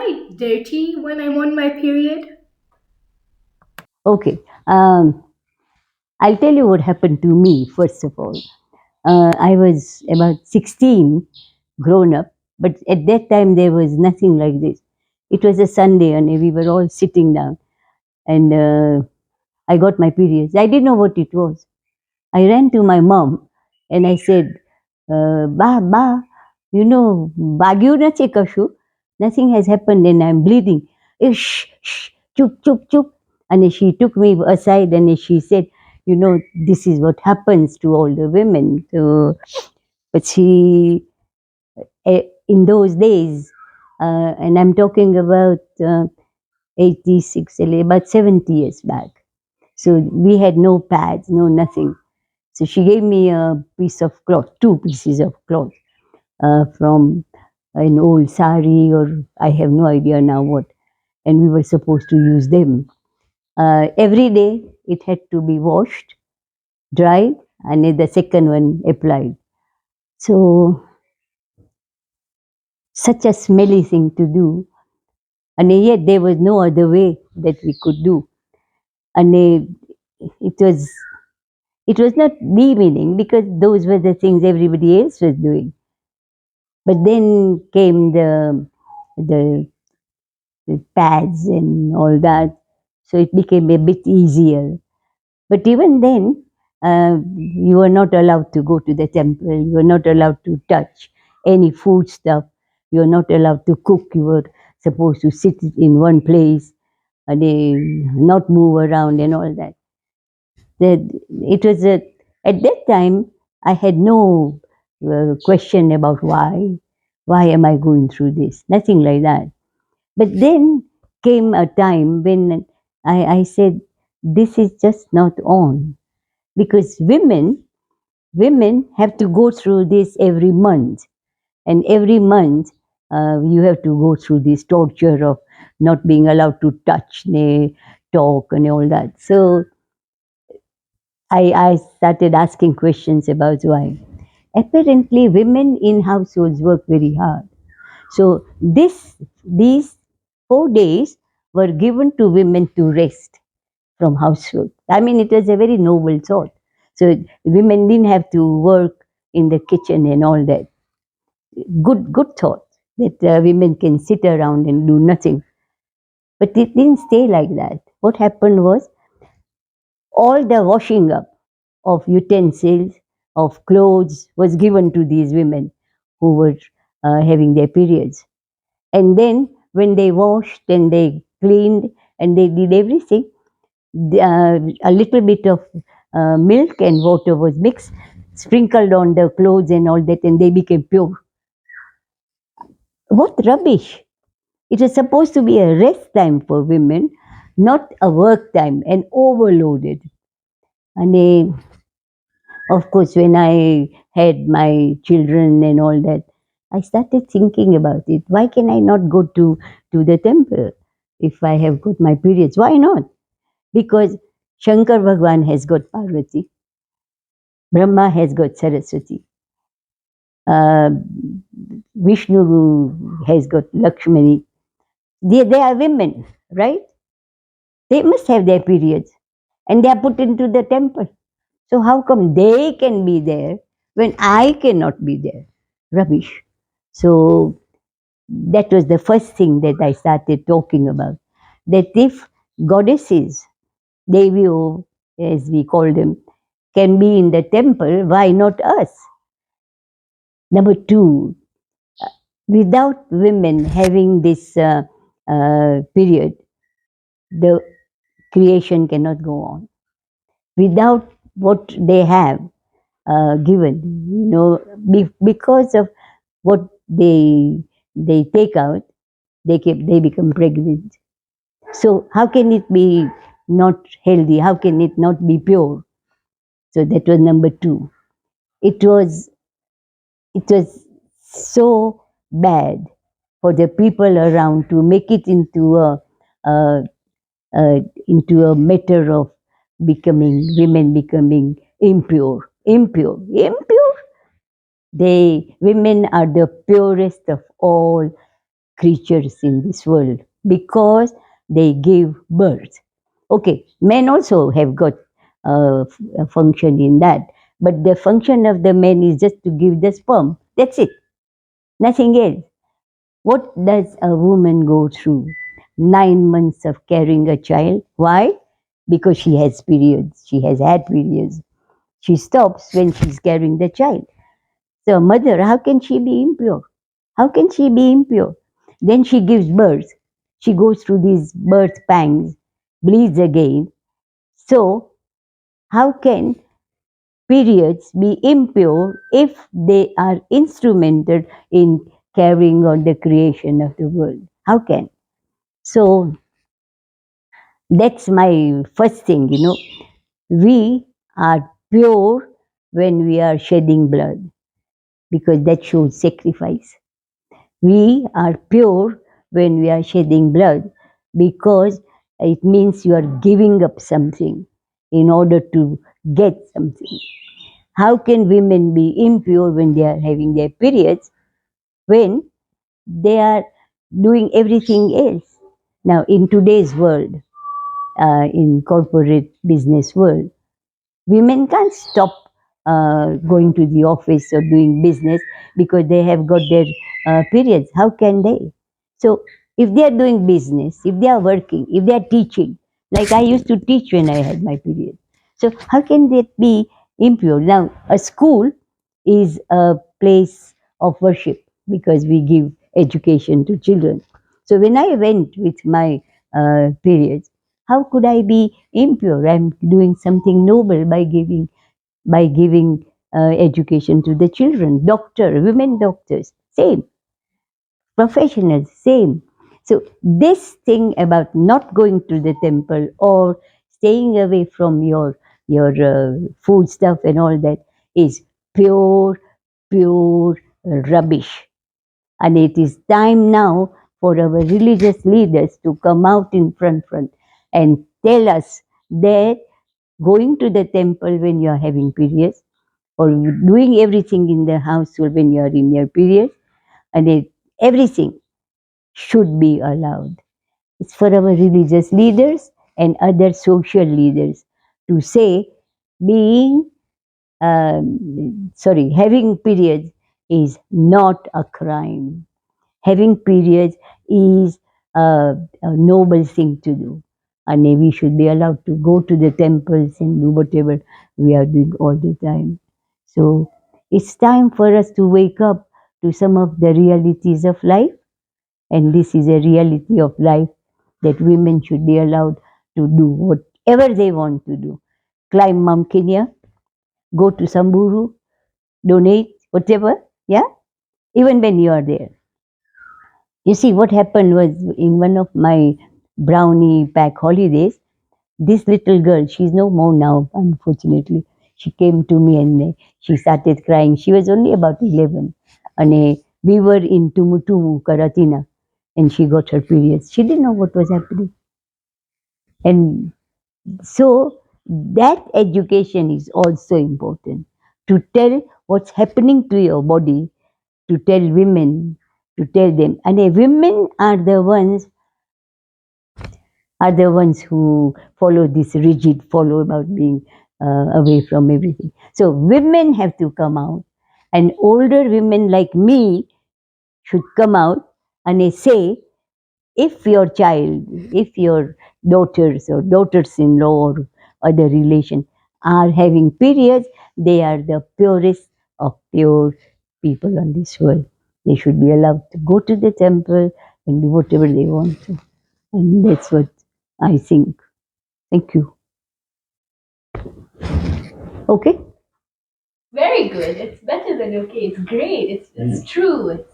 I dirty when I'm on my period? Okay. Um, I'll tell you what happened to me, first of all. I was about 16, grown up, but at that time there was nothing like this. It was a Sunday and we were all sitting down, and I got my periods. I didn't know what it was. I ran to my mom and I said, Ba, Bagyu na kashu. Nothing has happened and I'm bleeding. Shh, shh, chup, chup, chup. And she took me aside and she said, this is what happens to all the women. So, but in those days, and I'm talking about 86, about 70 years back. So we had no pads, no nothing. So she gave me a piece of cloth, two pieces of cloth from an old sari, or I have no idea now what, and we were supposed to use them. Every day it had to be washed, dried, and then the second one applied. So, such a smelly thing to do, and yet there was no other way that we could do. And it was it was not demeaning because those were the things everybody else was doing. But then came the, the pads and all that, so it became a bit easier. But even then, you were not allowed to go to the temple. You were not allowed to touch any food stuff. You were not allowed to cook. You were supposed to sit in one place and not move around and all that. That it was at that time I had no question about why am I going through this, nothing like that. But then came a time when I said this is just not on, because women have to go through this every month, and every month you have to go through this torture of not being allowed to touch, talk and all that. So I started asking questions about why. Apparently, women in households work very hard. So these 4 days were given to women to rest from housework. I mean, it was a very noble thought. So women didn't have to work in the kitchen and all that. Good thought that women can sit around and do nothing. But it didn't stay like that. What happened was all the washing up of utensils, of clothes was given to these women who were having their periods. And then when they washed and they cleaned and they did everything, a little bit of milk and water was mixed, sprinkled on the clothes and all that, and they became pure. What rubbish! It is supposed to be a rest time for women, not a work time, and overloaded. And of course, when I had my children and all that, I started thinking about it. Why can I not go to the temple if I have got my periods? Why not? Because Shankar Bhagwan has got Parvati, Brahma has got Saraswati, uh, Vishnu has got Lakshmani. They are women, right? They must have their periods and they are put into the temple. So how come they can be there when I cannot be there? Rubbish. So that was the first thing that I started talking about. That if goddesses, Devio as we call them, can be in the temple, why not us? Number two, without women having this period, the creation cannot go on. Without what they have given, because of what they take out, they become pregnant. So how can it be not healthy? How can it not be pure? So that was number two. It was it was so bad for the people around to make it a, into a matter of women becoming impure. They women are the purest of all creatures in this world because they give birth. Okay, men also have got a function in that, but the function of the men is just to give the sperm. That's it, nothing else. What does a woman go through? 9 months of carrying a child. Why? Because she has periods. She has had periods. She stops when she's carrying the child. So, mother, how can she be impure? How can she be impure? Then she gives birth. She goes through these birth pangs, bleeds again. So, how can periods be impure if they are instrumental in carrying on the creation of the world? How can? So, that's my first thing, We are pure when we are shedding blood because that shows sacrifice. We are pure when we are shedding blood because it means you are giving up something in order to get something. How can women be impure when they are having their periods when they are doing everything else? Now, in today's world, in corporate business world, women can't stop going to the office or doing business because they have got their periods. How can they? So, if they are doing business, if they are working, if they are teaching, like I used to teach when I had my period. So, how can that be impure? Now, a school is a place of worship because we give education to children. So, when I went with my periods, how could I be impure? I'm doing something noble by giving education to the children. Doctor, women doctors, same. Professionals, same. So this thing about not going to the temple or staying away from your food stuff and all that is pure rubbish. And it is time now for our religious leaders to come out in front and tell us that going to the temple when you are having periods or doing everything in the household when you are in your period and everything should be allowed. It's for our religious leaders and other social leaders to say being having periods is not a crime. Having periods is a noble thing to do. And we should be allowed to go to the temples and do whatever we are doing all the time. So it's time for us to wake up to some of the realities of life. And this is a reality of life that women should be allowed to do whatever they want to do. Climb Mount Kenya, go to Samburu, donate, whatever, yeah, even when you are there. You see, what happened was in one of my brownie pack holidays, this little girl, she's no more now, unfortunately. She came to me and she started crying. She was only about 11. And we were in Tumutumu, Karatina, and she got her periods. She didn't know what was happening. And so that education is also important to tell what's happening to your body, to tell women, to tell them. And women are the ones who follow this rigid follow about being away from everything. So women have to come out, and older women like me should come out and they say, if your child, if your daughters or daughters-in-law or other relation are having periods, they are the purest of pure people on this world. They should be allowed to go to the temple and do whatever they want to. And that's what I think. Thank you. Okay? Very good. It's better than okay. It's great. It's true.